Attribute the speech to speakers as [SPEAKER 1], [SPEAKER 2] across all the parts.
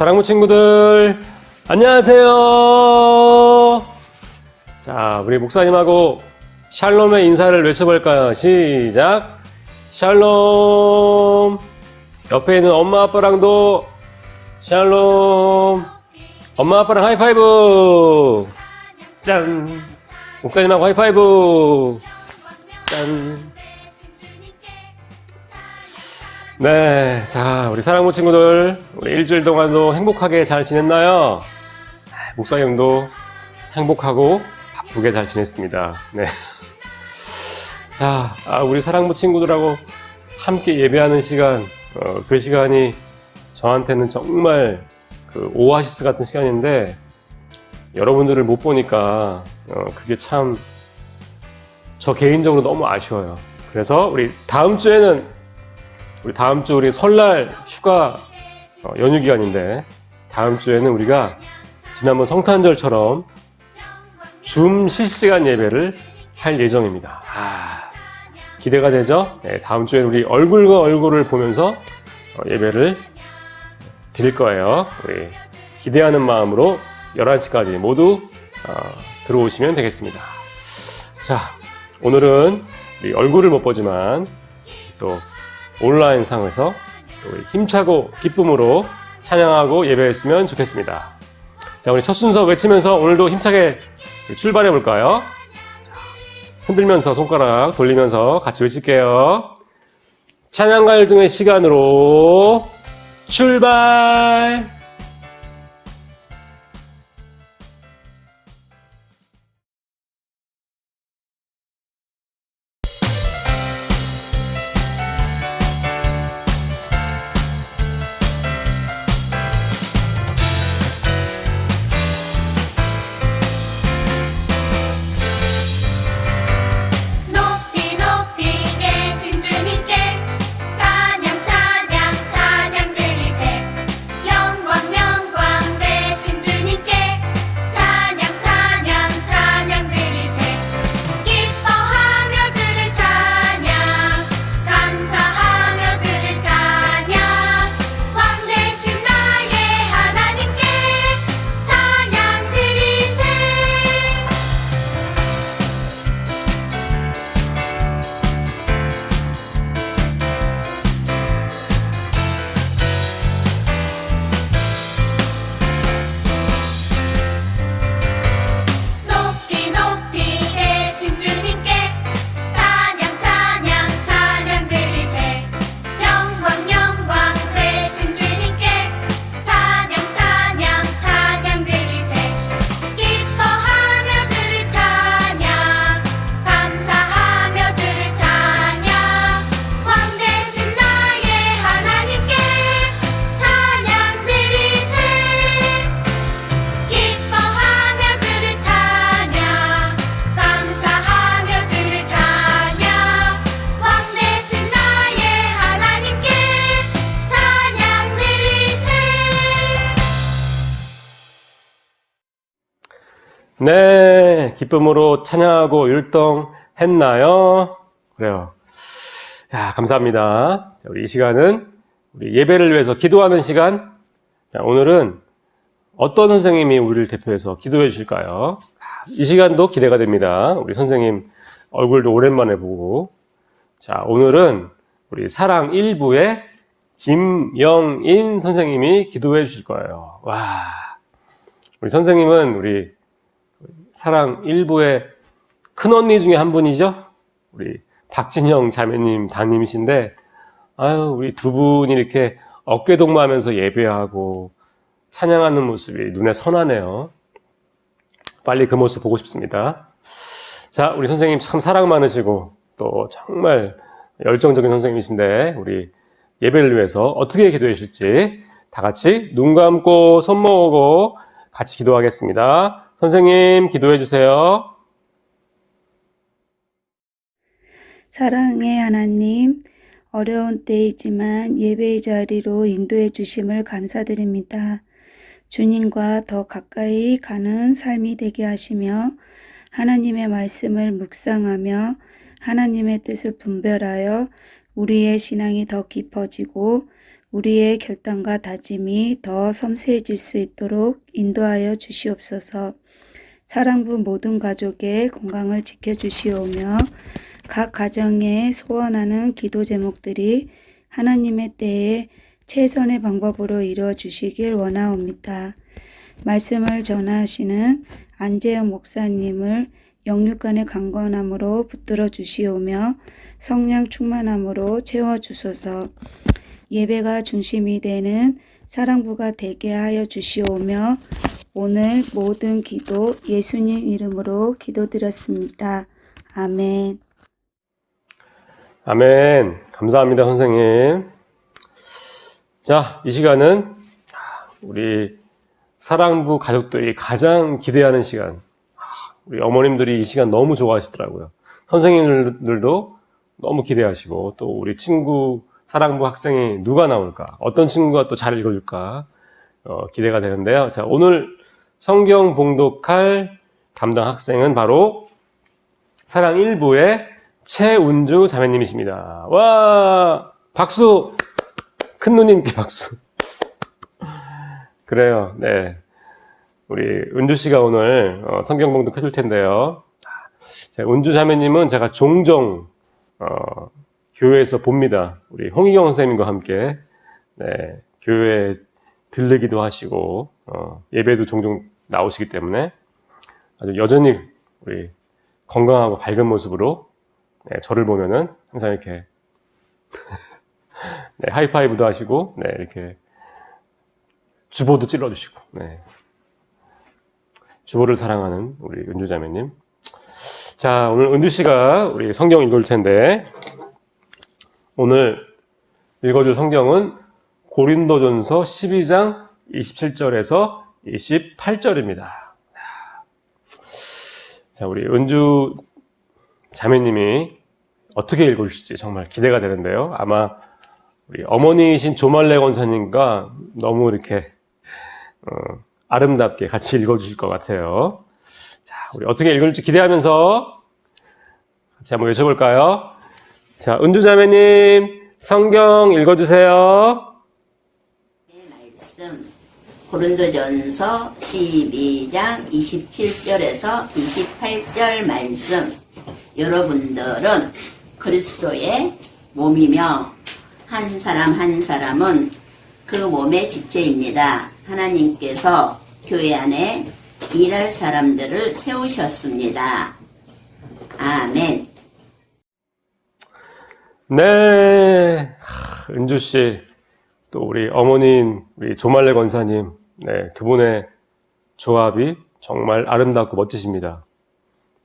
[SPEAKER 1] 사랑부 친구들, 안녕하세요. 자, 우리 목사님하고 샬롬의 인사를 외쳐볼까요? 시작. 샬롬. 옆에 있는 엄마 아빠랑도 샬롬. 엄마 아빠랑 하이파이브. 짠. 목사님하고 하이파이브. 짠. 네, 자, 우리 사랑부 친구들, 우리 일주일 동안도 행복하게 잘 지냈나요? 목사님도 행복하고 바쁘게 잘 지냈습니다. 네. 자, 우리 사랑부 친구들하고 함께 예배하는 시간, 그 시간이 저한테는 정말 그 오아시스 같은 시간인데, 여러분들을 못 보니까, 그게 참, 저 개인적으로 너무 아쉬워요. 그래서 우리 다음 주 우리 설날 휴가 연휴 기간인데, 다음 주에는 우리가 지난번 성탄절처럼 줌 실시간 예배를 할 예정입니다. 기대가 되죠? 네, 다음 주에는 우리 얼굴과 얼굴을 보면서 예배를 드릴 거예요. 우리 기대하는 마음으로 11시까지 모두 들어오시면 되겠습니다. 자, 오늘은 우리 얼굴을 못 보지만 또 온라인 상에서 힘차고 기쁨으로 찬양하고 예배했으면 좋겠습니다. 자, 우리 첫 순서 외치면서 오늘도 힘차게 출발해 볼까요? 자, 흔들면서 손가락 돌리면서 같이 외칠게요. 찬양과 열등의 시간으로 출발! 네, 기쁨으로 찬양하고 율동했나요? 그래요. 야, 감사합니다. 자, 우리 이 시간은 우리 예배를 위해서 기도하는 시간. 자, 오늘은 어떤 선생님이 우리를 대표해서 기도해 주실까요? 이 시간도 기대가 됩니다. 우리 선생님 얼굴도 오랜만에 보고. 자, 오늘은 우리 사랑 1부의 김영인 선생님이 기도해 주실 거예요. 와, 우리 선생님은 우리 사랑 1부의 큰언니 중에 한 분이죠. 우리 박진영 자매님 담임이신데, 우리 두 분이 이렇게 어깨동무하면서 예배하고 찬양하는 모습이 눈에 선하네요. 빨리 그 모습 보고 싶습니다. 자, 우리 선생님 참 사랑 많으시고 또 정말 열정적인 선생님이신데, 우리 예배를 위해서 어떻게 기도해 주실지 다 같이 눈 감고 손 모으고 같이 기도하겠습니다. 선생님 기도해 주세요.
[SPEAKER 2] 사랑의 하나님, 어려운 때이지만 예배의 자리로 인도해 주심을 감사드립니다. 주님과 더 가까이 가는 삶이 되게 하시며 하나님의 말씀을 묵상하며 하나님의 뜻을 분별하여 우리의 신앙이 더 깊어지고 우리의 결단과 다짐이 더 섬세해질 수 있도록 인도하여 주시옵소서. 사랑부 모든 가족의 건강을 지켜주시오며 각 가정에 소원하는 기도 제목들이 하나님의 때에 최선의 방법으로 이루어 주시길 원하옵니다. 말씀을 전하시는 안재영 목사님을 영육간의 강건함으로 붙들어 주시오며 성령 충만함으로 채워 주소서. 예배가 중심이 되는 사랑부가 되게 하여 주시오며 오늘 모든 기도 예수님 이름으로 기도드렸습니다. 아멘.
[SPEAKER 1] 아멘. 감사합니다, 선생님. 자, 이 시간은 우리 사랑부 가족들이 가장 기대하는 시간. 우리 어머님들이 이 시간 너무 좋아하시더라고요. 선생님들도 너무 기대하시고, 또 우리 친구, 사랑부 학생이 누가 나올까, 어떤 친구가 또 잘 읽어줄까, 기대가 되는데요. 자, 오늘 성경 봉독할 담당 학생은 바로 사랑 1부의 최운주 자매님이십니다. 와, 박수! 큰 누님께 박수. 그래요, 네. 우리 은주 씨가 오늘 성경 봉독 해줄 텐데요. 은주 자매님은 제가 종종 교회에서 봅니다. 우리 홍희경 선생님과 함께 네, 교회에 들르기도 하시고 예배도 종종 나오시기 때문에 아주 여전히 우리 건강하고 밝은 모습으로 네, 저를 보면은 항상 이렇게 네, 하이파이브도 하시고 네, 이렇게 주보도 찔러주시고 네. 주보를 사랑하는 우리 은주 자매님. 자, 오늘 은주 씨가 우리 성경 읽을 텐데 오늘 읽어줄 성경은 고린도전서 12장 27절에서 28절입니다. 자, 우리 은주 자매님이 어떻게 읽어주실지 정말 기대가 되는데요. 아마 우리 어머니이신 조말래 권사님과 너무 이렇게 아름답게 같이 읽어주실 것 같아요. 자, 우리 어떻게 읽을지 기대하면서 같이 한번 외쳐볼까요? 자, 은주 자매님 성경 읽어주세요.
[SPEAKER 3] 말씀 고린도전서 12장 27절에서 28절 말씀. 여러분들은 그리스도의 몸이며 한 사람 한 사람은 그 몸의 지체입니다. 하나님께서 교회 안에 일할 사람들을 세우셨습니다. 아멘.
[SPEAKER 1] 네, 은주 씨, 또 우리 어머님, 우리 조말래 권사님, 네, 두 분의 조합이 정말 아름답고 멋지십니다.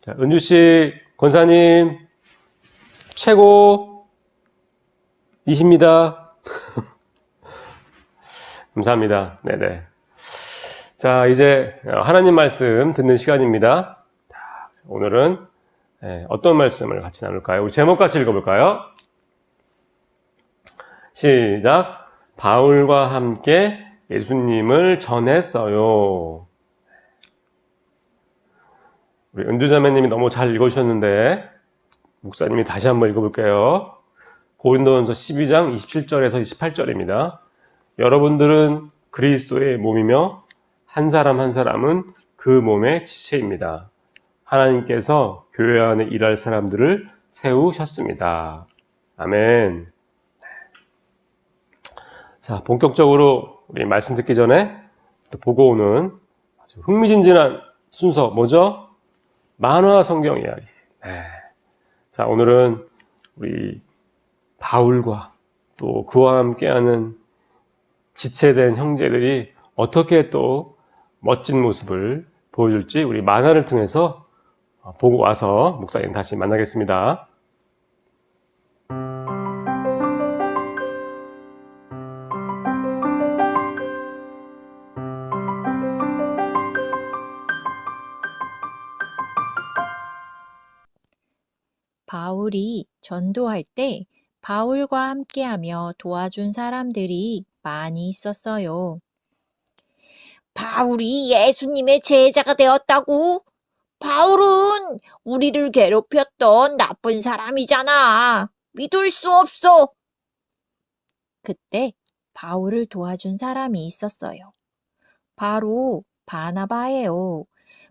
[SPEAKER 1] 자, 은주 씨, 권사님, 최고이십니다. 감사합니다. 네네. 자, 이제 하나님 말씀 듣는 시간입니다. 오늘은 어떤 말씀을 같이 나눌까요? 우리 제목 같이 읽어볼까요? 시작. 바울과 함께 예수님을 전했어요. 우리 은주자매님이 너무 잘 읽어주셨는데 목사님이 다시 한번 읽어볼게요. 고린도전서 12장 27절에서 28절입니다. 여러분들은 그리스도의 몸이며 한 사람 한 사람은 그 몸의 지체입니다. 하나님께서 교회 안에 일할 사람들을 세우셨습니다. 아멘. 자, 본격적으로 우리 말씀 듣기 전에 또 보고 오는 아주 흥미진진한 순서 뭐죠? 만화 성경 이야기. 네. 자, 오늘은 우리 바울과 또 그와 함께하는 지체된 형제들이 어떻게 또 멋진 모습을 보여줄지 우리 만화를 통해서 보고 와서 목사님 다시 만나겠습니다.
[SPEAKER 4] 바울이 전도할 때 바울과 함께하며 도와준 사람들이 많이 있었어요. 바울이 예수님의 제자가 되었다고? 바울은 우리를 괴롭혔던 나쁜 사람이잖아. 믿을 수 없어. 그때 바울을 도와준 사람이 있었어요. 바로 바나바예요.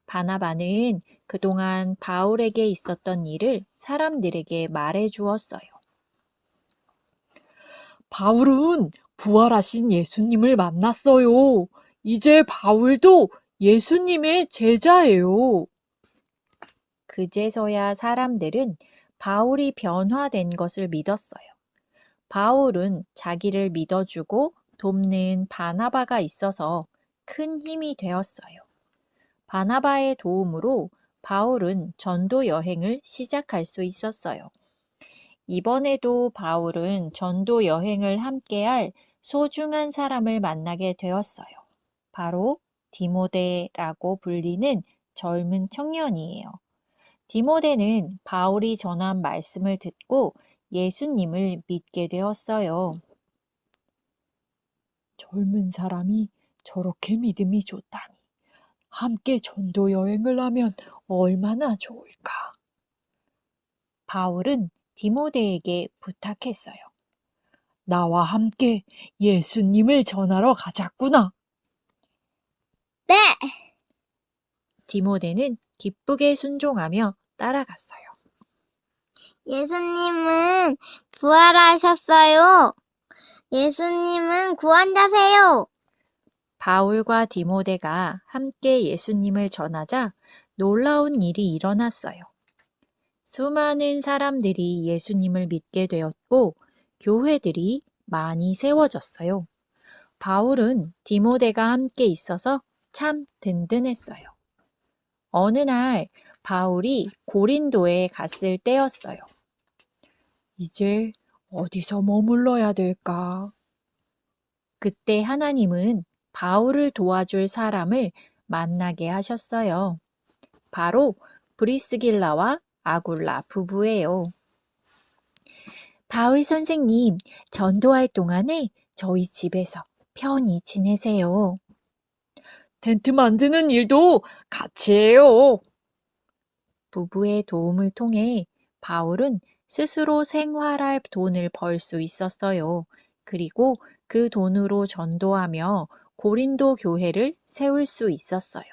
[SPEAKER 4] 바나바는 그동안 바울에게 있었던 일을 사람들에게 말해 주었어요. 바울은 부활하신 예수님을 만났어요. 이제 바울도 예수님의 제자예요. 그제서야 사람들은 바울이 변화된 것을 믿었어요. 바울은 자기를 믿어주고 돕는 바나바가 있어서 큰 힘이 되었어요. 바나바의 도움으로 바울은 전도 여행을 시작할 수 있었어요. 이번에도 바울은 전도 여행을 함께할 소중한 사람을 만나게 되었어요. 바로 디모데라고 불리는 젊은 청년이에요. 디모데는 바울이 전한 말씀을 듣고 예수님을 믿게 되었어요. 젊은 사람이 저렇게 믿음이 좋다니. 함께 전도 여행을 하면 얼마나 좋을까. 바울은 디모데에게 부탁했어요. 나와 함께 예수님을 전하러 가자꾸나.
[SPEAKER 5] 네!
[SPEAKER 4] 디모데는 기쁘게 순종하며 따라갔어요.
[SPEAKER 5] 예수님은 부활하셨어요. 예수님은 구원자세요.
[SPEAKER 4] 바울과 디모데가 함께 예수님을 전하자 놀라운 일이 일어났어요. 수많은 사람들이 예수님을 믿게 되었고 교회들이 많이 세워졌어요. 바울은 디모데가 함께 있어서 참 든든했어요. 어느 날 바울이 고린도에 갔을 때였어요. 이제 어디서 머물러야 될까? 그때 하나님은 바울을 도와줄 사람을 만나게 하셨어요. 바로 브리스길라와 아굴라 부부예요. 바울 선생님, 전도할 동안에 저희 집에서 편히 지내세요. 텐트 만드는 일도 같이 해요. 부부의 도움을 통해 바울은 스스로 생활할 돈을 벌 수 있었어요. 그리고 그 돈으로 전도하며 고린도 교회를 세울 수 있었어요.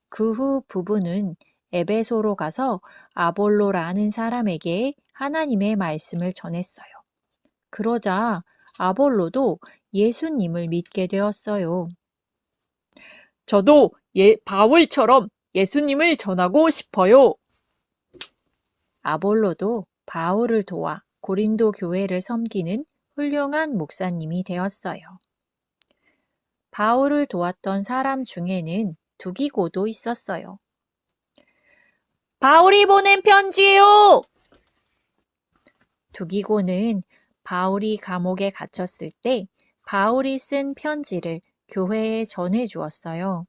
[SPEAKER 4] 그 후 부부는 에베소로 가서 아볼로라는 사람에게 하나님의 말씀을 전했어요. 그러자 아볼로도 예수님을 믿게 되었어요. 저도 바울처럼 예수님을 전하고 싶어요. 아볼로도 바울을 도와 고린도 교회를 섬기는 훌륭한 목사님이 되었어요. 바울을 도왔던 사람 중에는 두기고도 있었어요. 바울이 보낸 편지예요! 두기고는 바울이 감옥에 갇혔을 때 바울이 쓴 편지를 교회에 전해 주었어요.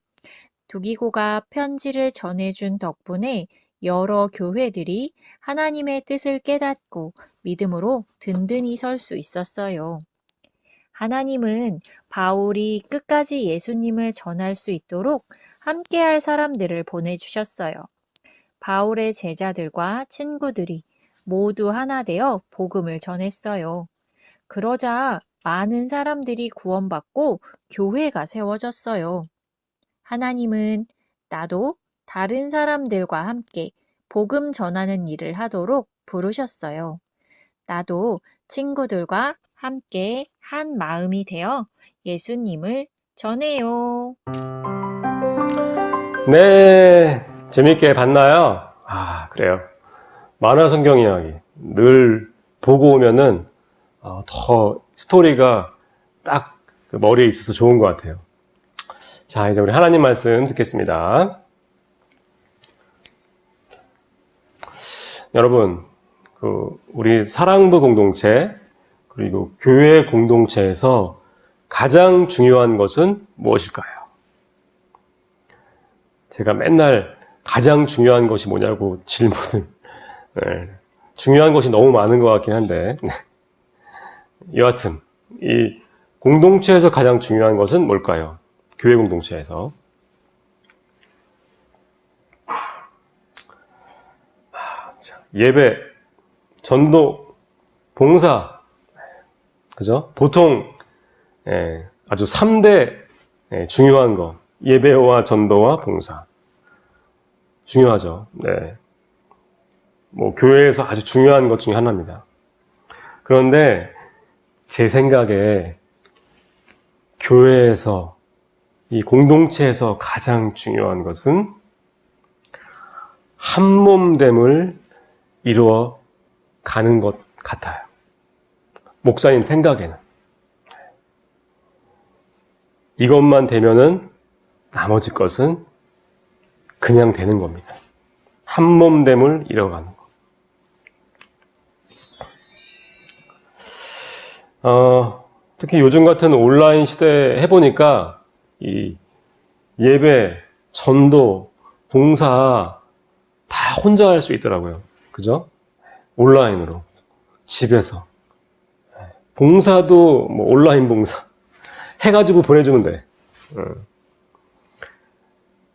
[SPEAKER 4] 두기고가 편지를 전해준 덕분에 여러 교회들이 하나님의 뜻을 깨닫고 믿음으로 든든히 설 수 있었어요. 하나님은 바울이 끝까지 예수님을 전할 수 있도록 함께할 사람들을 보내주셨어요. 바울의 제자들과 친구들이 모두 하나 되어 복음을 전했어요. 그러자 많은 사람들이 구원받고 교회가 세워졌어요. 하나님은 나도 다른 사람들과 함께 복음 전하는 일을 하도록 부르셨어요. 나도 친구들과 함께 한 마음이 되어 예수님을 전해요.
[SPEAKER 1] 네, 재밌게 봤나요? 아, 그래요. 만화 성경 이야기 늘 보고 오면은 더 스토리가 딱 그 머리에 있어서 좋은 것 같아요. 자, 이제 우리 하나님 말씀 듣겠습니다. 여러분, 우리 사랑부 공동체 그리고 교회 공동체에서 가장 중요한 것은 무엇일까요? 제가 맨날 가장 중요한 것이 뭐냐고 질문을 중요한 것이 너무 많은 것 같긴 한데 여하튼 이 공동체에서 가장 중요한 것은 뭘까요? 교회 공동체에서 예배, 전도, 봉사, 그죠? 보통 아주 3대 중요한 거. 예배와 전도와 봉사. 중요하죠. 네. 뭐, 교회에서 아주 중요한 것 중에 하나입니다. 그런데 제 생각에 교회에서, 이 공동체에서 가장 중요한 것은 한몸됨을 이루어 가는 것 같아요. 목사님 생각에는. 이것만 되면은 나머지 것은 그냥 되는 겁니다. 한몸됨을 이뤄가는 것. 특히 요즘 같은 온라인 시대에 해보니까 이 예배, 전도, 봉사 다 혼자 할 수 있더라고요. 그죠? 온라인으로. 집에서. 봉사도 뭐 온라인 봉사. 해가지고 보내주면 돼.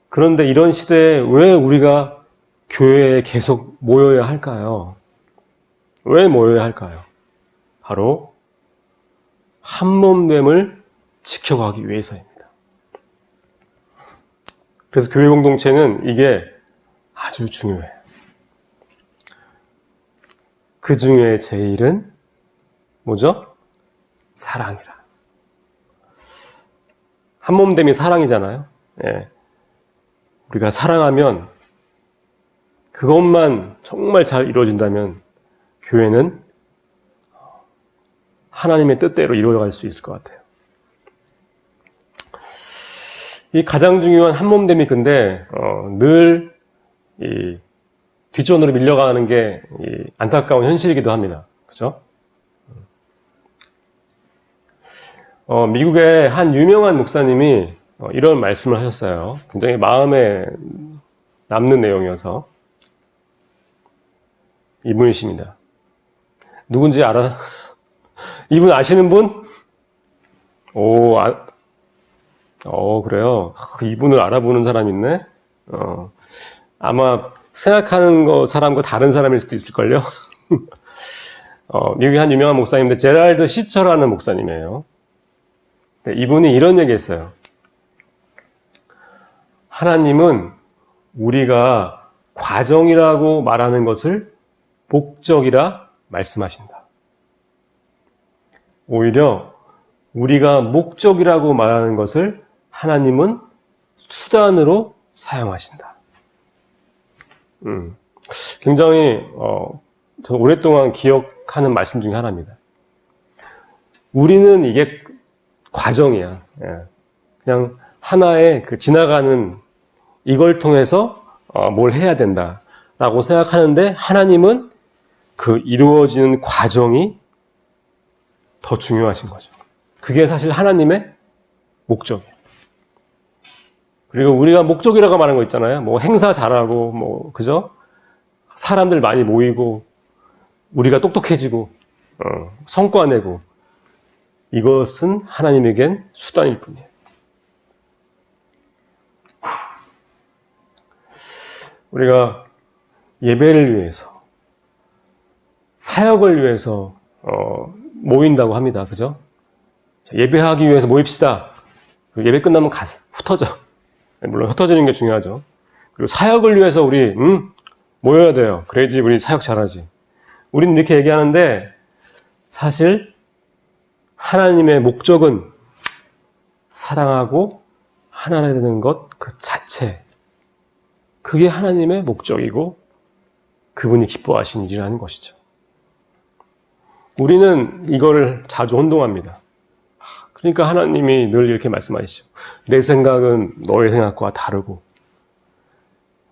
[SPEAKER 1] 그런데 이런 시대에 왜 우리가 교회에 계속 모여야 할까요? 왜 모여야 할까요? 바로 한몸됨을 지켜가기 위해서입니다. 그래서 교회 공동체는 이게 아주 중요해요. 그 중에 제일은 뭐죠? 사랑이라. 한몸됨이 사랑이잖아요. 예. 우리가 사랑하면 그것만 정말 잘 이루어진다면 교회는 하나님의 뜻대로 이루어갈 수 있을 것 같아요. 이 가장 중요한 한몸됨이 근데 늘 이 뒷전으로 밀려가는 게 이 안타까운 현실이기도 합니다. 그렇죠? 미국의 한 유명한 목사님이 이런 말씀을 하셨어요. 굉장히 마음에 남는 내용이어서. 이분이십니다. 누군지 알아? 이분 아시는 분? 그래요. 이분을 알아보는 사람 있네? 아마 생각하는 사람과 다른 사람일 수도 있을걸요? 미국의 한 유명한 목사님인데, 제랄드 시처라는 목사님이에요. 이분이 이런 얘기 했어요. 하나님은 우리가 과정이라고 말하는 것을 목적이라 말씀하신다. 오히려 우리가 목적이라고 말하는 것을 하나님은 수단으로 사용하신다. 굉장히 저는 오랫동안 기억하는 말씀 중에 하나입니다. 우리는 이게 과정이야. 그냥 하나의 그 지나가는 이걸 통해서 뭘 해야 된다라고 생각하는데 하나님은 그 이루어지는 과정이 더 중요하신 거죠. 그게 사실 하나님의 목적이에요. 그리고 우리가 목적이라고 말하는 거 있잖아요. 뭐 행사 잘하고, 뭐, 그죠? 사람들 많이 모이고, 우리가 똑똑해지고, 성과 내고, 이것은 하나님에겐 수단일 뿐이에요. 우리가 예배를 위해서, 사역을 위해서, 모인다고 합니다. 그죠? 예배하기 위해서 모입시다. 예배 끝나면 흩어져. 물론 흩어지는 게 중요하죠. 그리고 사역을 위해서 우리 모여야 돼요. 그래야지 우리 사역 잘하지. 우리는 이렇게 얘기하는데 사실 하나님의 목적은 사랑하고 하나 되는 것 그 자체. 그게 하나님의 목적이고 그분이 기뻐하신 일이라는 것이죠. 우리는 이거를 자주 혼동합니다. 그러니까 하나님이 늘 이렇게 말씀하시죠. 내 생각은 너의 생각과 다르고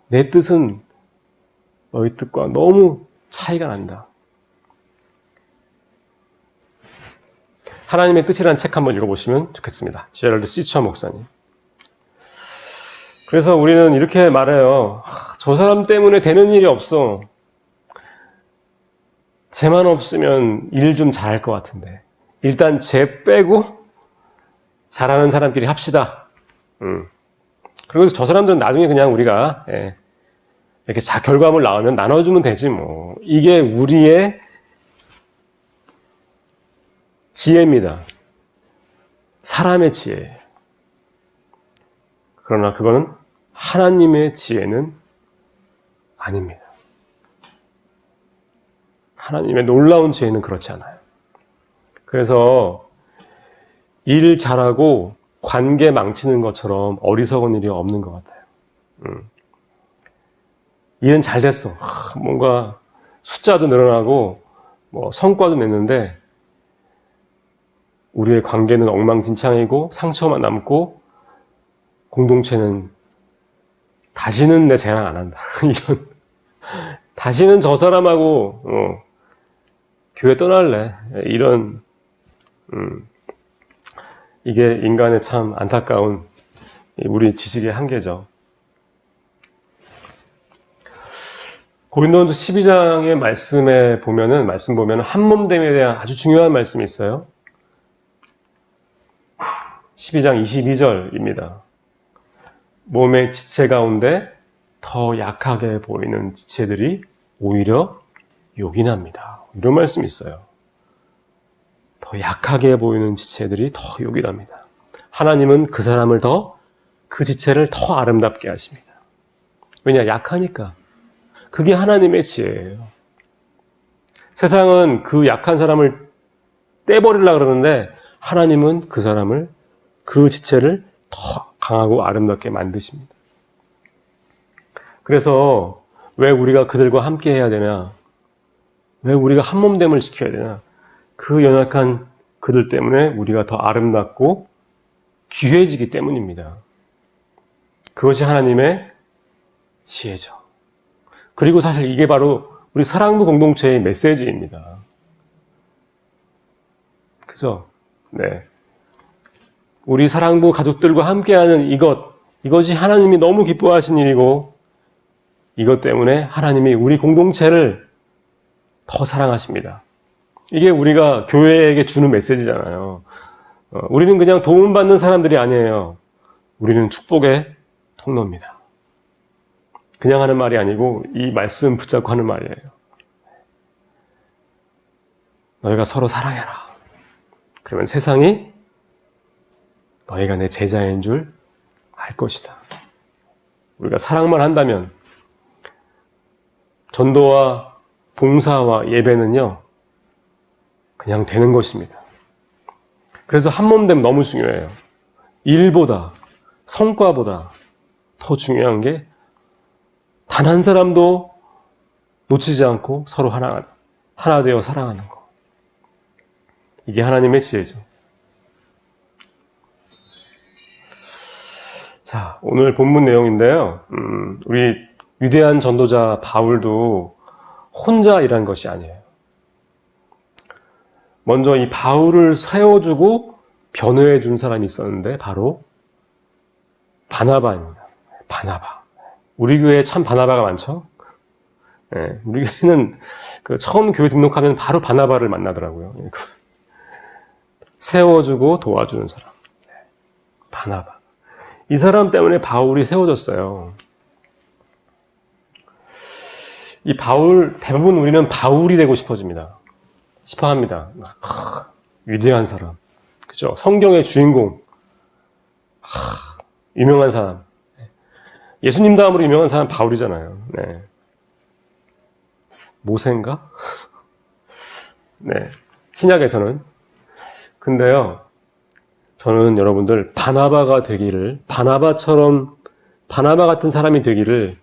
[SPEAKER 1] 내 뜻은 너의 뜻과 너무 차이가 난다. 하나님의 뜻이라는 책 한번 읽어보시면 좋겠습니다. 제럴드 시처 목사님. 그래서 우리는 이렇게 말해요. 저 사람 때문에 되는 일이 없어. 쟤만 없으면 일 좀 잘할 것 같은데. 일단 쟤 빼고 잘하는 사람끼리 합시다. 그리고 저 사람들은 나중에 그냥 우리가 이렇게 결과물 나오면 나눠주면 되지 뭐. 이게 우리의 지혜입니다. 사람의 지혜예요. 그러나 그거는 하나님의 지혜는 아닙니다. 하나님의 놀라운 지혜는 그렇지 않아요. 그래서 일 잘하고 관계 망치는 것처럼 어리석은 일이 없는 것 같아요. 일은 잘 됐어. 뭔가 숫자도 늘어나고 뭐 성과도 냈는데 우리의 관계는 엉망진창이고 상처만 남고 공동체는 다시는 내 자랑 안 한다. 이런 다시는 저 사람하고 교회 떠날래. 이런 이게 인간의 참 안타까운 우리 지식의 한계죠. 고린도전서 12장의 말씀 보면은 한몸됨에 대한 아주 중요한 말씀이 있어요. 12장 22절입니다. 몸의 지체 가운데 더 약하게 보이는 지체들이 오히려 요긴합니다. 이런 말씀이 있어요. 더 약하게 보이는 지체들이 더 요긴합니다. 하나님은 그 사람을 그 지체를 더 아름답게 하십니다. 왜냐? 약하니까. 그게 하나님의 지혜예요. 세상은 그 약한 사람을 떼버리려고 그러는데 하나님은 그 사람을, 그 지체를 더 강하고 아름답게 만드십니다. 그래서 왜 우리가 그들과 함께 해야 되냐? 왜 우리가 한몸됨을 지켜야 되냐? 그 연약한 그들 때문에 우리가 더 아름답고 귀해지기 때문입니다. 그것이 하나님의 지혜죠. 그리고 사실 이게 바로 우리 사랑부 공동체의 메시지입니다. 그죠? 네. 우리 사랑부 가족들과 함께하는 이것이 하나님이 너무 기뻐하신 일이고, 이것 때문에 하나님이 우리 공동체를 더 사랑하십니다. 이게 우리가 교회에게 주는 메시지잖아요. 우리는 그냥 도움받는 사람들이 아니에요. 우리는 축복의 통로입니다. 그냥 하는 말이 아니고 이 말씀 붙잡고 하는 말이에요. 너희가 서로 사랑해라. 그러면 세상이 너희가 내 제자인 줄 알 것이다. 우리가 사랑만 한다면 전도와 봉사와 예배는요, 그냥 되는 것입니다. 그래서 한몸됨 너무 중요해요. 일보다, 성과보다 더 중요한 게 단 한 사람도 놓치지 않고 서로 하나 되어 사랑하는 것. 이게 하나님의 지혜죠. 자, 오늘 본문 내용인데요. 우리 위대한 전도자 바울도 혼자 일한 것이 아니에요. 먼저 이 바울을 세워주고 변호해 준 사람이 있었는데 바로 바나바입니다. 바나바. 우리 교회에 참 바나바가 많죠? 네, 우리 교회는 처음 교회 등록하면 바로 바나바를 만나더라고요. 세워주고 도와주는 사람. 바나바. 이 사람 때문에 바울이 세워졌어요. 이 바울, 대부분 우리는 바울이 되고 싶어집니다. 싶어합니다. 위대한 사람. 그죠? 성경의 주인공. 유명한 사람. 예수님 다음으로 유명한 사람 바울이잖아요. 네. 모세인가? 네. 신약에서는. 근데요, 저는 여러분들 바나바 같은 사람이 되기를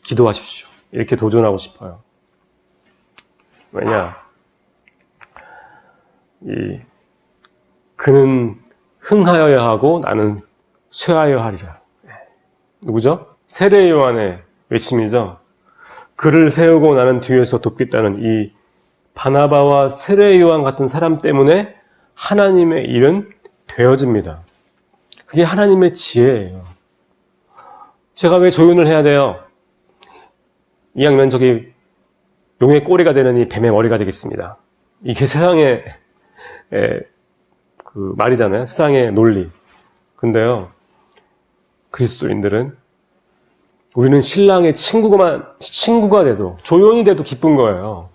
[SPEAKER 1] 기도하십시오. 이렇게 도전하고 싶어요. 왜냐? 그는 흥하여야 하고 나는 쇠하여 하리라. 누구죠? 세례 요한의 외침이죠. 그를 세우고 나는 뒤에서 돕겠다는 이 바나바와 세례 요한 같은 사람 때문에 하나님의 일은 되어집니다. 그게 하나님의 지혜예요. 제가 왜 조윤을 해야 돼요? 이왕이면 저기 용의 꼬리가 되는 이 뱀의 머리가 되겠습니다. 이게 세상의 그 말이잖아요. 세상의 논리. 근데요, 그리스도인들은 우리는 신랑의 친구가 돼도, 조연이 돼도 기쁜 거예요.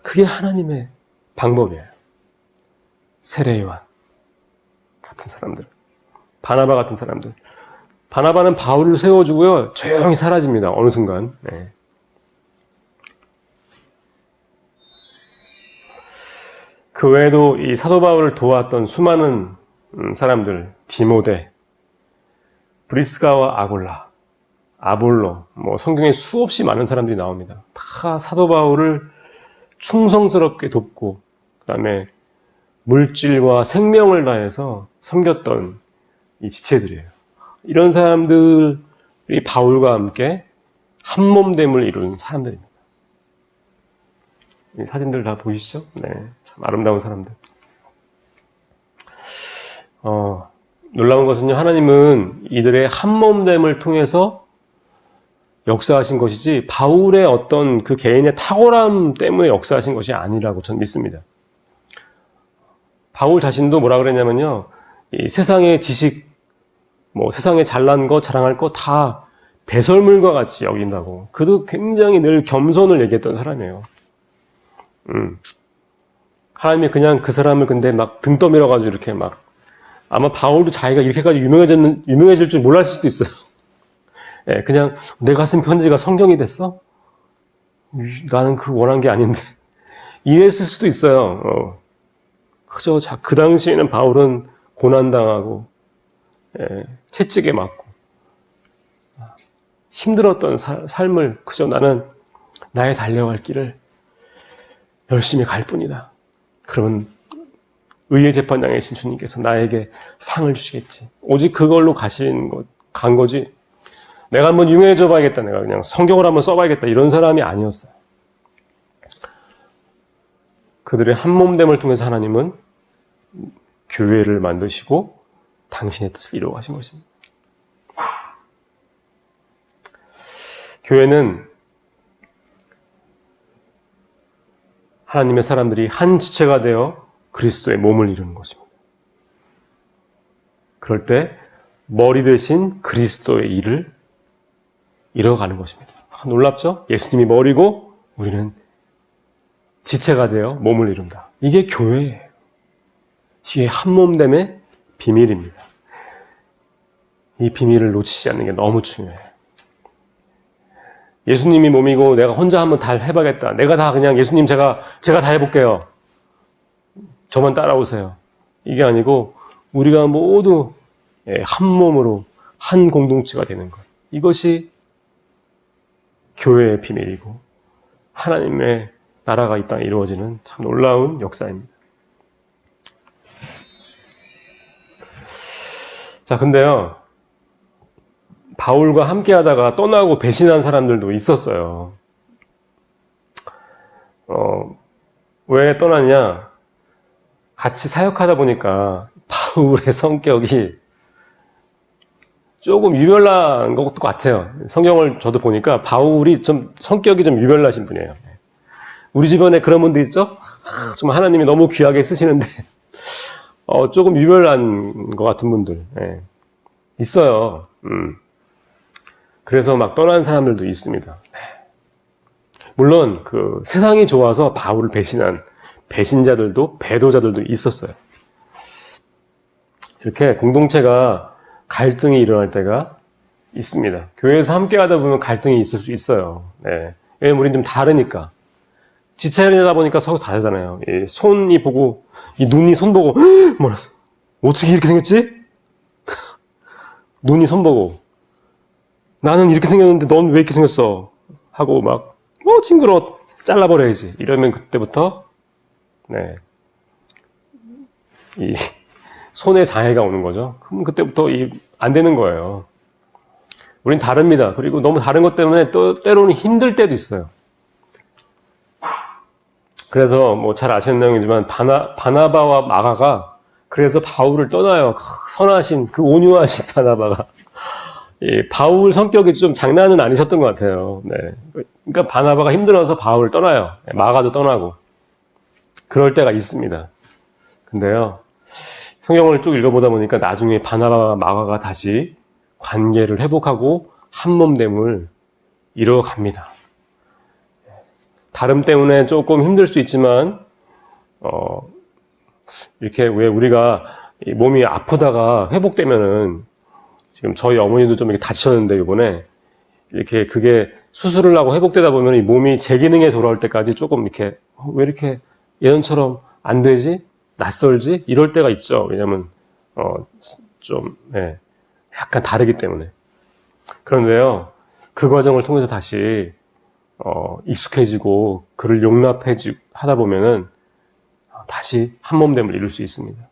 [SPEAKER 1] 그게 하나님의 방법이에요. 세례 요한, 같은 사람들, 바나바 같은 사람들. 바나바는 바울을 세워주고요, 조용히 사라집니다. 어느 순간. 네. 그 외에도 이 사도 바울을 도왔던 수많은 사람들, 디모데, 브리스가와 아골라, 아볼로, 뭐 성경에 수없이 많은 사람들이 나옵니다. 다 사도 바울을 충성스럽게 돕고, 그 다음에 물질과 생명을 다해서 섬겼던 이 지체들이에요. 이런 사람들이 바울과 함께 한몸됨을 이룬 사람들입니다. 이 사진들 다 보이시죠? 네, 참 아름다운 사람들. 놀라운 것은요, 하나님은 이들의 한몸됨을 통해서 역사하신 것이지 바울의 어떤 그 개인의 탁월함 때문에 역사하신 것이 아니라고 저는 믿습니다. 바울 자신도 뭐라 그랬냐면요, 이 세상의 지식, 뭐 세상에 잘난 거, 자랑할 거 다 배설물과 같이 여긴다고. 그도 굉장히 늘 겸손을 얘기했던 사람이에요. 하나님이 그냥 그 사람을 근데 막 등 떠밀어가지고 이렇게 막, 아마 바울도 자기가 이렇게까지 유명해질 줄 몰랐을 수도 있어요. 예, 그냥 내가 쓴 편지가 성경이 됐어? 나는 그거 원한 게 아닌데. 이랬을 수도 있어요. 그저 그 당시에는 바울은 고난당하고, 예, 채찍에 맞고, 힘들었던 삶을 그저 나는 나의 달려갈 길을 열심히 갈 뿐이다. 그러면 의의 재판장이신 주님께서 나에게 상을 주시겠지. 오직 그걸로 간 거지. 내가 한번 유명해져 봐야겠다. 내가 그냥 성경을 한번 써봐야겠다. 이런 사람이 아니었어요. 그들의 한몸됨을 통해서 하나님은 교회를 만드시고 당신의 뜻을 이루어 가신 것입니다. 교회는 하나님의 사람들이 한 지체가 되어 그리스도의 몸을 이루는 것입니다. 그럴 때 머리 대신 그리스도의 일을 이뤄가는 것입니다. 놀랍죠? 예수님이 머리고 우리는 지체가 되어 몸을 이룬다. 이게 교회예요. 이게 한몸됨의 비밀입니다. 이 비밀을 놓치지 않는 게 너무 중요해요. 예수님이 몸이고 내가 혼자 한번 다 해봐야겠다. 내가 다 그냥 예수님 제가 다 해볼게요. 저만 따라오세요. 이게 아니고 우리가 모두 한 몸으로 한 공동체가 되는 것. 이것이 교회의 비밀이고 하나님의 나라가 이 땅에 이루어지는 참 놀라운 역사입니다. 자, 근데요, 바울과 함께 하다가 떠나고 배신한 사람들도 있었어요. 왜 떠났냐? 같이 사역하다 보니까 바울의 성격이 조금 유별난 것도 같아요. 성경을 저도 보니까 바울이 좀 성격이 좀 유별나신 분이에요. 우리 주변에 그런 분들 있죠? 좀 하나님이 너무 귀하게 쓰시는데 조금 유별난 것 같은 분들 있어요. 그래서 막 떠난 사람들도 있습니다. 물론 그 세상이 좋아서 바울을 배신한 배신자들도 배도자들도 있었어요. 이렇게 공동체가 갈등이 일어날 때가 있습니다. 교회에서 함께 하다 보면 갈등이 있을 수 있어요. 네. 왜냐면 우리는 좀 다르니까. 지체하다 보니까 서로 다르잖아요. 이 손이 보고, 이 눈이 손 보고, 뭐랬어? 어떻게 이렇게 생겼지? 눈이 손 보고, 나는 이렇게 생겼는데 넌 왜 이렇게 생겼어? 하고 막, 징그러워. 잘라버려야지. 이러면 그때부터, 네. 이 손에 장애가 오는 거죠. 그럼 그때부터 안 되는 거예요. 우린 다릅니다. 그리고 너무 다른 것 때문에 또 때로는 힘들 때도 있어요. 그래서 뭐 잘 아시는 내용이지만 바나바와 마가가 그래서 바울을 떠나요. 선하신 그 온유하신 바나바가 바울 성격이 좀 장난은 아니셨던 것 같아요. 네. 그러니까 바나바가 힘들어서 바울을 떠나요. 마가도 떠나고 그럴 때가 있습니다. 근데요, 성경을 쭉 읽어보다 보니까 나중에 바나바와 마가가 다시 관계를 회복하고 한몸됨을 이루어갑니다. 다름 때문에 조금 힘들 수 있지만 이렇게 왜 우리가 이 몸이 아프다가 회복되면은 지금 저희 어머니도 좀 이렇게 다치셨는데 이번에 이렇게 그게 수술을 하고 회복되다 보면 이 몸이 제 기능에 돌아올 때까지 조금 이렇게 왜 이렇게 예전처럼 안 되지? 낯설지? 이럴 때가 있죠. 왜냐면 좀 약간 다르기 때문에. 그런데요, 그 과정을 통해서 다시 익숙해지고 그를 하다 보면은 다시 한몸됨을 이룰 수 있습니다.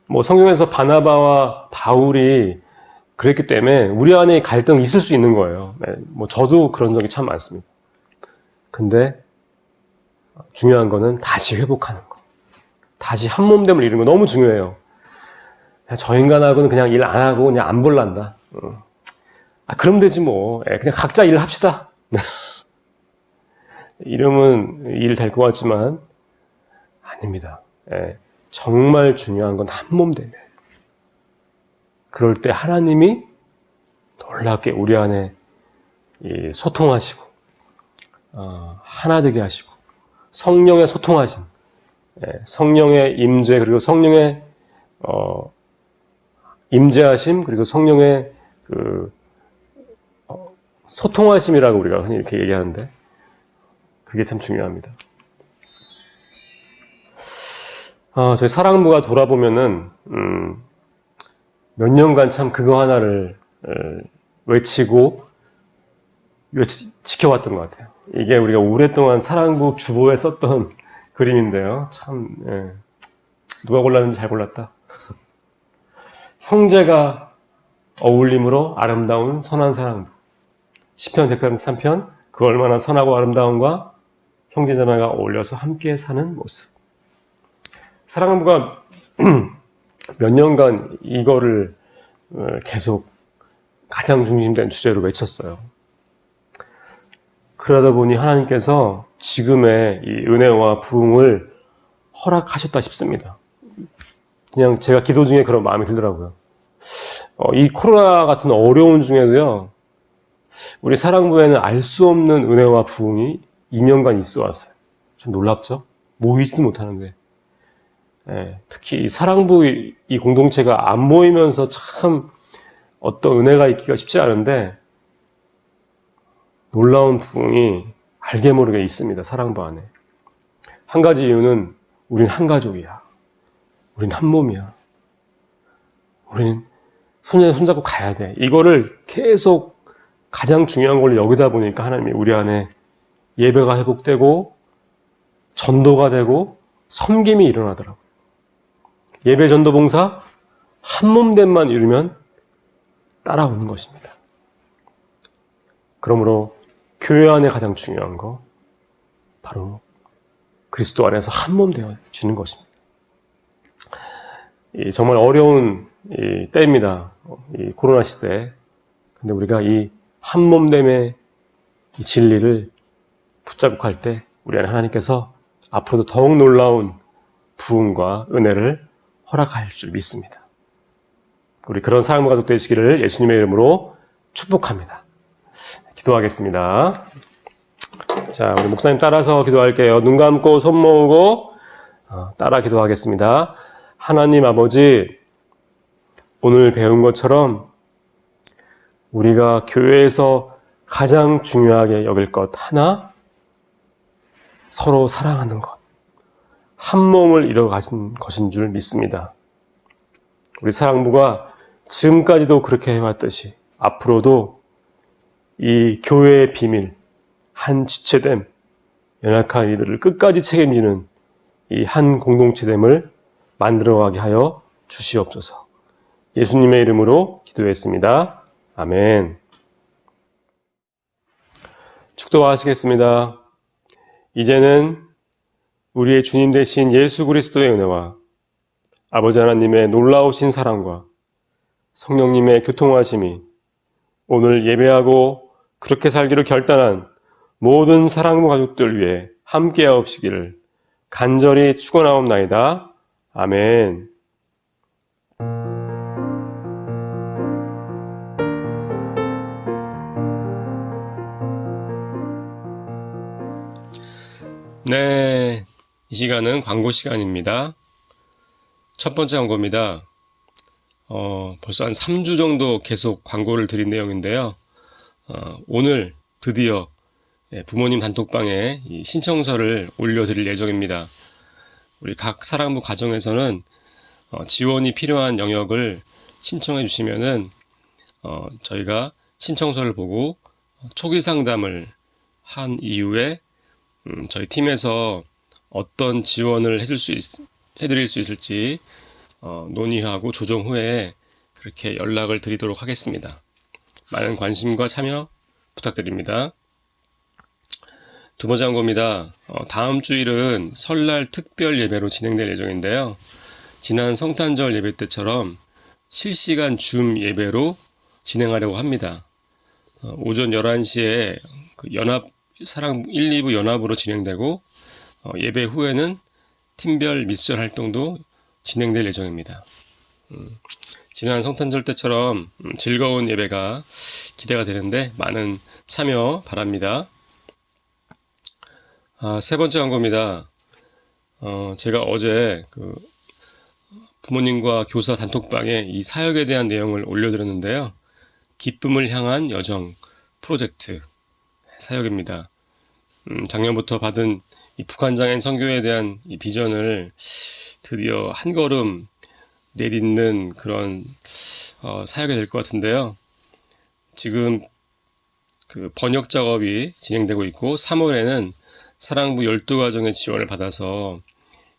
[SPEAKER 1] 뭐 성경에서 바나바와 바울이 그랬기 때문에 우리 안에 갈등이 있을 수 있는 거예요. 뭐 저도 그런 적이 참 많습니다. 근데 중요한 거는 다시 회복하는 거. 다시 한몸됨을 이루는 거 너무 중요해요. 저 인간하고는 그냥 일 안 하고 그냥 안 볼란다. 그럼 되지 뭐. 그냥 각자 일을 합시다. 이러면 일 될 것 같지만 아닙니다. 정말 중요한 건 한몸됨이에요. 그럴 때 하나님이 놀랍게 우리 안에 소통하시고 하나 되게 하시고 성령의 소통하심, 성령의 임재 그리고 성령의 임재하심 그리고 성령의 그 소통하심이라고 우리가 흔히 이렇게 얘기하는데 그게 참 중요합니다. 저희 사랑부가 돌아보면은 몇 년간 참 그거 하나를 지켜왔던 것 같아요. 이게 우리가 오랫동안 사랑부 주보에 썼던 그림인데요. 참 누가 골랐는지 잘 골랐다. 형제가 어울림으로 아름다운 선한 사랑부. 시편 103편 그 얼마나 선하고 아름다움과 형제자매가 어울려서 함께 사는 모습. 사랑부가 몇 년간 이거를 계속 가장 중심된 주제로 외쳤어요. 그러다 보니 하나님께서 지금의 이 은혜와 부흥을 허락하셨다 싶습니다. 그냥 제가 기도 중에 그런 마음이 들더라고요. 이 코로나 같은 어려운 중에도요, 우리 사랑부에는 알 수 없는 은혜와 부흥이 2년간 있어 왔어요. 참 놀랍죠? 모이지도 못하는데. 특히 이 사랑부 이 공동체가 안 모이면서 참 어떤 은혜가 있기가 쉽지 않은데 놀라운 부흥이 알게 모르게 있습니다. 사랑부 안에. 한 가지 이유는 우린 한 가족이야. 우린 한 몸이야. 우린 손잡고 가야 돼. 이거를 계속 가장 중요한 걸로 여기다 보니까 하나님이 우리 안에 예배가 회복되고 전도가 되고 섬김이 일어나더라고요. 예배 전도 봉사 한 몸됨만 이루면 따라오는 것입니다. 그러므로 교회 안에 가장 중요한 거 바로 그리스도 안에서 한 몸 되어지는 것입니다. 정말 어려운 때입니다. 이 코로나 시대에. 근데 우리가 이 한 몸됨의 이 진리를 붙잡고 갈 때 우리 안에 하나님께서 앞으로도 더욱 놀라운 부흥과 은혜를 허락할 줄 믿습니다. 우리 그런 사랑과 가족 되시기를 예수님의 이름으로 축복합니다. 기도하겠습니다. 자, 우리 목사님 따라서 기도할게요. 눈 감고 손 모으고 따라 기도하겠습니다. 하나님 아버지, 오늘 배운 것처럼 우리가 교회에서 가장 중요하게 여길 것 하나, 서로 사랑하는 것, 한 몸을 이뤄가신 것인 줄 믿습니다. 우리 사랑부가 지금까지도 그렇게 해왔듯이 앞으로도 이 교회의 비밀, 한 지체됨, 연약한 이들을 끝까지 책임지는 이 한 공동체됨을 만들어가게 하여 주시옵소서. 예수님의 이름으로 기도했습니다. 아멘. 축도하시겠습니다. 이제는 우리의 주님 되신 예수 그리스도의 은혜와 아버지 하나님의 놀라우신 사랑과 성령님의 교통하심이 오늘 예배하고 그렇게 살기로 결단한 모든 사랑부 가족들 위해 함께하옵시기를 간절히 축원하옵나이다. 아멘. 네, 이 시간은 광고 시간입니다. 첫 번째 광고입니다. 벌써 한 3주 정도 계속 광고를 드린 내용인데요. 오늘 드디어 부모님 단톡방에 이 신청서를 올려드릴 예정입니다. 우리 각 사랑부 가정에서는 지원이 필요한 영역을 신청해 주시면은 저희가 신청서를 보고 초기 상담을 한 이후에 저희 팀에서 어떤 지원을 해드릴 수 있을지 논의하고 조정 후에 그렇게 연락을 드리도록 하겠습니다. 많은 관심과 참여 부탁드립니다. 두 번째 광고입니다. 다음 주일은 설날 특별 예배로 진행될 예정인데요. 지난 성탄절 예배 때처럼 실시간 줌 예배로 진행하려고 합니다. 오전 11시에 사랑 1, 2부 연합으로 진행되고 예배 후에는 팀별 미션 활동도 진행될 예정입니다. 지난 성탄절 때처럼 즐거운 예배가 기대가 되는데 많은 참여 바랍니다. 세 번째 광고입니다. 제가 어제 부모님과 교사 단톡방에 이 사역에 대한 내용을 올려드렸는데요. 기쁨을 향한 여정 프로젝트 사역입니다. 작년부터 받은 이 북한장애인 선교에 대한 이 비전을 드디어 한 걸음 내딛는 그런 사역이 될 것 같은데요. 지금 번역 작업이 진행되고 있고 3월에는 사랑부 12가정의 지원을 받아서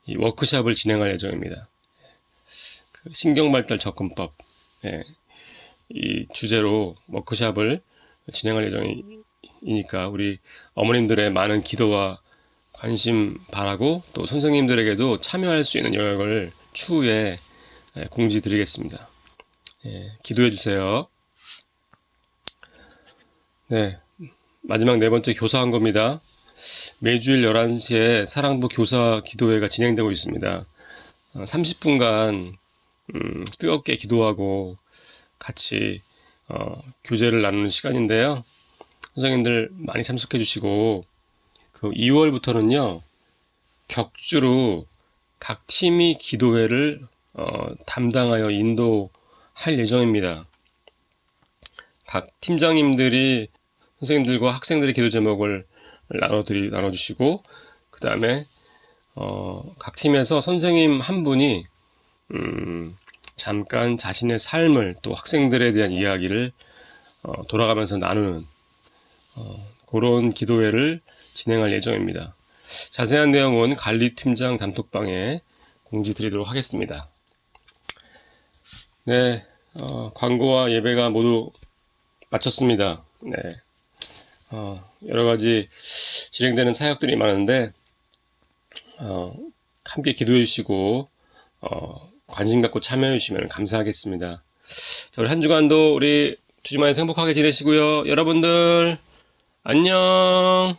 [SPEAKER 1] 이 워크숍을 진행할 예정입니다. 신경발달 접근법 이 주제로 워크숍을 진행할 예정이니까 우리 어머님들의 많은 기도와 관심 바라고 또 선생님들에게도 참여할 수 있는 영역을 추후에 공지 드리겠습니다. 기도해 주세요. 네, 마지막 네 번째 교사 광고입니다. 매주일 11시에 사랑부 교사 기도회가 진행되고 있습니다. 30분간 뜨겁게 기도하고 같이 교제를 나누는 시간인데요. 선생님들 많이 참석해 주시고 2월부터는요 격주로 각 팀이 기도회를 담당하여 인도할 예정입니다. 각 팀장님들이 선생님들과 학생들의 기도 제목을 나눠주시고 그 다음에 각 팀에서 선생님 한 분이 잠깐 자신의 삶을 또 학생들에 대한 이야기를 돌아가면서 나누는 그런 기도회를 진행할 예정입니다. 자세한 내용은 관리팀장 단톡방에 공지 드리도록 하겠습니다. 네, 광고와 예배가 모두 마쳤습니다. 네, 여러 가지 진행되는 사역들이 많은데 함께 기도해 주시고 관심 갖고 참여해 주시면 감사하겠습니다. 자, 우리 한 주간도 우리 주님안에서 행복하게 지내시고요. 여러분들 안녕.